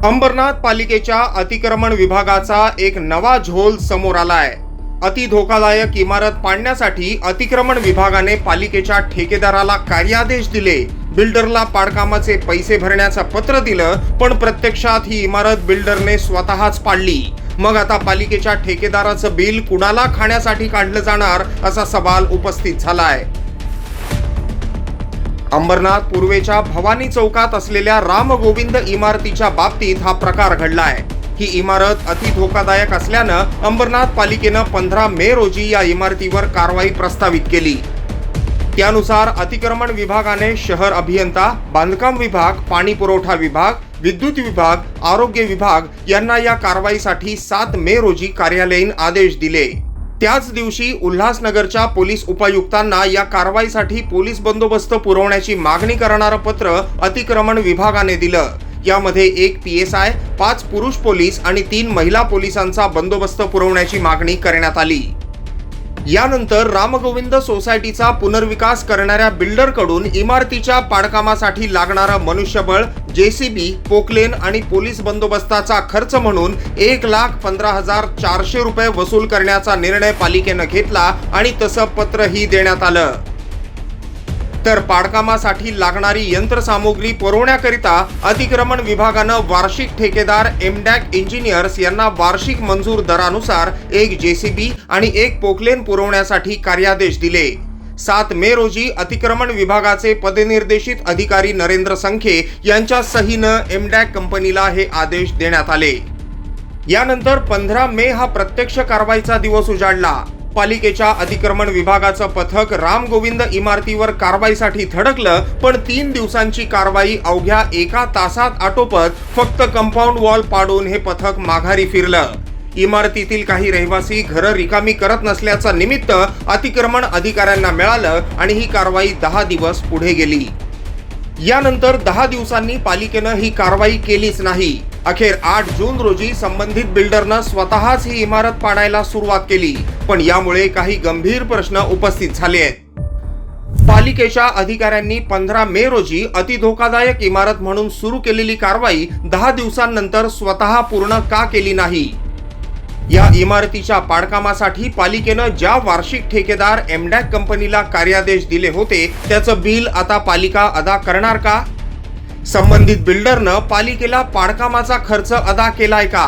अंबरनाथ पालिकेच्या अतिक्रमण विभागाचा एक नवा झोल समोर आलाय। अति धोकादायक इमारत पाडण्यासाठी अतिक्रमण विभागाने पालिकेच्या ठेकेदाराला कार्यादेश दिले। बिल्डरला पाडकामाचे पैसे भरण्याचं पत्र दिलं, पण प्रत्यक्षात ही इमारत बिल्डरने स्वतःच पाडली। मग आता पालिकेच्या ठेकेदाराचं बिल कुणाला खाण्यासाठी काढलं जाणार असा सवाल उपस्थित झालाय। अंबरनाथ पूर्वेच्या भवानी चौकात असलेल्या रामगोविंद इमारतीच्या बाबतीत हा प्रकार घडलाय। ही इमारत अति धोकादायक असल्यानं अंबरनाथ पालिकेनं 15 मे रोजी या इमारतीवर कारवाई प्रस्तावित केली। त्यानुसार अतिक्रमण विभागाने शहर अभियंता, बांधकाम विभाग, पाणी पुरवठा विभाग, विद्युत विभाग, आरोग्य विभाग यांना या कारवाईसाठी 7 मे रोजी कार्यालयीन आदेश दिले। त्याच दिवशी उल्हासनगरच्या पोलीस उपायुक्तांना या कारवाईसाठी पोलीस बंदोबस्त पुरवण्याची मागणी करणारं पत्र अतिक्रमण विभागाने दिलं। यामध्ये 1 PSI, 5 पुरुष पोलीस आणि 3 महिला पोलिसांचा बंदोबस्त पुरवण्याची मागणी करण्यात आली। यानंतर रामगोविंद सोसायटीचा पुनर्विकास करणाऱ्या बिल्डरकडून इमारतीच्या पाडकामासाठी लागणारं मनुष्यबळ, JCB, पोकलेन आणि पोलीस बंदोबस्ताचा खर्च म्हणून 1,15,400 रुपये वसूल करण्याचा निर्णय पालिकेनं घेतला आणि तसं पत्रही देण्यात आलं। तर पाडकामासाठी लागणारी यंत्रसामुग्री पुरवण्याकरिता अतिक्रमण विभागानं वार्षिक ठेकेदार MDAC इंजिनियर्स यांना वार्षिक मंजूर दरानुसार 1 JCB आणि 1 पोकलेन पुरवण्यासाठी कार्यादेश दिले। 7 मे रोजी अतिक्रमण विभागाचे पदनिर्देशित अधिकारी नरेंद्र संखे यांच्या सहीनं MDAC कंपनीला हे आदेश देण्यात आले। यानंतर 15 मे हा प्रत्यक्ष कारवाईचा दिवस उजाडला। पालिकेच्या अतिक्रमण विभागाचं पथक रामगोविंद इमारतीवर कारवाईसाठी धडकलं, पण 3 दिवसांची कारवाई अवघ्या 1 तासात आटोपत फक्त कंपाऊंड वॉल पाडून हे पथक माघारी फिरलं। इमारतीतील काही रहिवासी घरं रिकामी करत नसल्याचं निमित्त अतिक्रमण अधिकाऱ्यांना मिळालं आणि ही कारवाई 10 दिवस पुढे गेली। यानंतर 10 दिवसांनी पालिकेनं ही कारवाई केलीच नाही। अखेर 8 जून रोजी संबंधित बिल्डरनं स्वतःच ही इमारत पाडायला सुरुवात केली, पण यामुळे काही गंभीर प्रश्न उपस्थित झाले आहेत। पालिकेच्या अधिकाऱ्यांनी 15 मे रोजी अति धोकादायक इमारत म्हणून सुरू केलेली कारवाई 10 दिवसांनंतर स्वतः पूर्ण का केली नाही? या इमारतीच्या पाडकामासाठी पालिकेनं ज्या वार्षिक ठेकेदार MDAC कंपनीला कार्यादेश दिले होते त्याचं बिल आता पालिका अदा करणार का? संबंधित बिल्डरनं पालिकेला पाडकामाचा खर्च अदा केलाय का?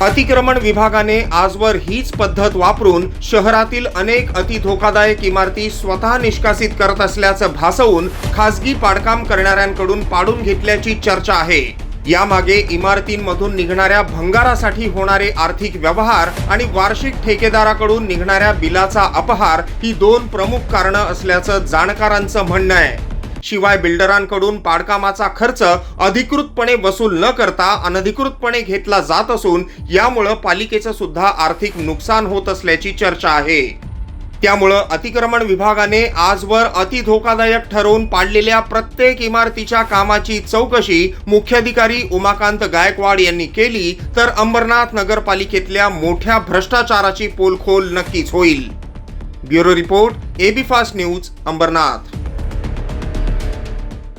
अतिक्रमण विभागाने आजवर हीच पद्धत वापरून शहरातील अनेक अति धोकादायक इमारती स्वतः निष्कासित करत असल्याचं भासवून खासगी पाडकाम करणाऱ्यांकडून पाडून घेतल्याची चर्चा आहे। यामागे इमारतींमधून निघणाऱ्या भंगारासाठी होणारे आर्थिक व्यवहार आणि वार्षिक ठेकेदाराकडून निघणाऱ्या बिलाचा अपहार ही 2 प्रमुख कारणं असल्याचं जाणकारांचं म्हणणं आहे। शिवाय बिल्डरांकडून पाडकामाचा खर्च अधिकृतपणे वसूल न करता अनधिकृतपणे घेतला जात असून यामुळे पालिकेचं सुद्धा आर्थिक नुकसान होत असल्याची चर्चा आहे। त्यामुळे अतिक्रमण विभागाने आजवर अति धोकादायक ठरवून पाडलेल्या प्रत्येक इमारतीच्या कामाची चौकशी मुख्याधिकारी उमाकांत गायकवाड यांनी केली तर अंबरनाथ नगरपालिकेतल्या मोठ्या भ्रष्टाचाराची पोलखोल नक्कीच होईल। Bureau report, AB fast news, Ambernath.